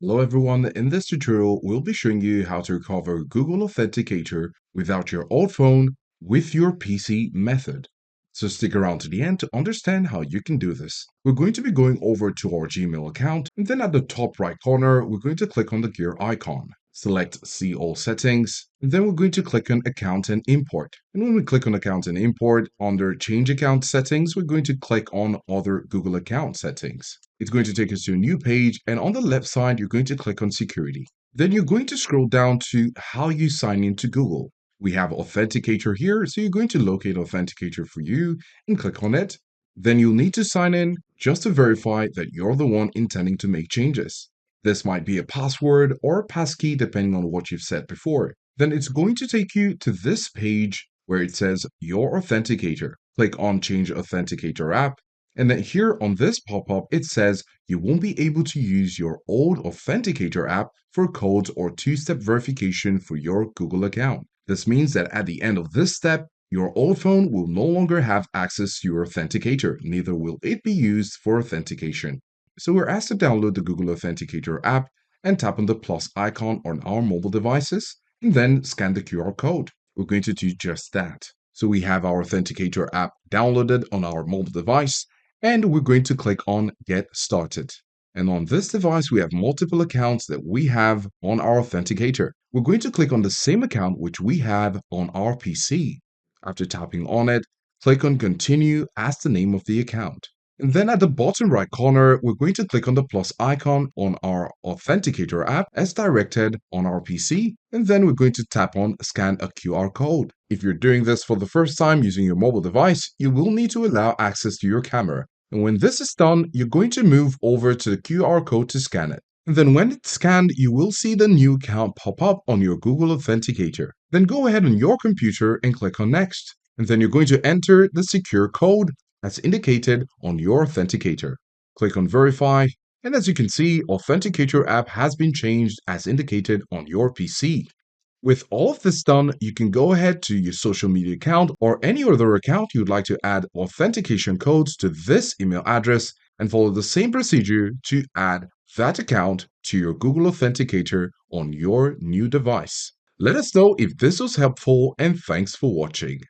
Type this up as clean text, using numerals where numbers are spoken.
Hello everyone, in this tutorial we'll be showing you how to recover Google Authenticator without your old phone with your PC method. So stick around to the end to understand how you can do this. We're going to be going over to our Gmail account, and then at the top right corner we're going to click on the gear icon. Select See All Settings, and then we're going to click on Account and Import. And when we click on Account and Import, under Change Account Settings, we're going to click on Other Google Account Settings. It's going to take us to a new page, and on the left side, you're going to click on Security. Then you're going to scroll down to How you sign into Google. We have Authenticator here, so you're going to locate Authenticator for you and click on it. Then you'll need to sign in just to verify that you're the one intending to make changes. This might be a password or a passkey depending on what you've set before. Then it's going to take you to this page where it says Your Authenticator. Click on Change Authenticator app, and then here on this pop-up it says you won't be able to use your old Authenticator app for codes or two-step verification for your Google account. This means that at the end of this step, your old phone will no longer have access to your Authenticator, neither will it be used for authentication. So we're asked to download the Google Authenticator app and tap on the plus icon on our mobile devices and then scan the QR code. We're going to do just that. So we have our Authenticator app downloaded on our mobile device, and we're going to click on Get Started. And on this device, we have multiple accounts that we have on our Authenticator. We're going to click on the same account which we have on our PC. After tapping on it, click on Continue as the name of the account. And then at the bottom right corner, we're going to click on the plus icon on our Authenticator app as directed on our PC, and then we're going to tap on Scan a QR code. If you're doing this for the first time using your mobile device, you will need to allow access to your camera. And when this is done, you're going to move over to the QR code to scan it. And then when it's scanned, you will see the new account pop up on your Google Authenticator. Then go ahead on your computer and click on Next. And then you're going to enter the secure code as indicated on your Authenticator. Click on Verify, and as you can see, Authenticator app has been changed as indicated on your PC. With all of this done, you can go ahead to your social media account or any other account you'd like to add authentication codes to this email address and follow the same procedure to add that account to your Google Authenticator on your new device. Let us know if this was helpful, and thanks for watching.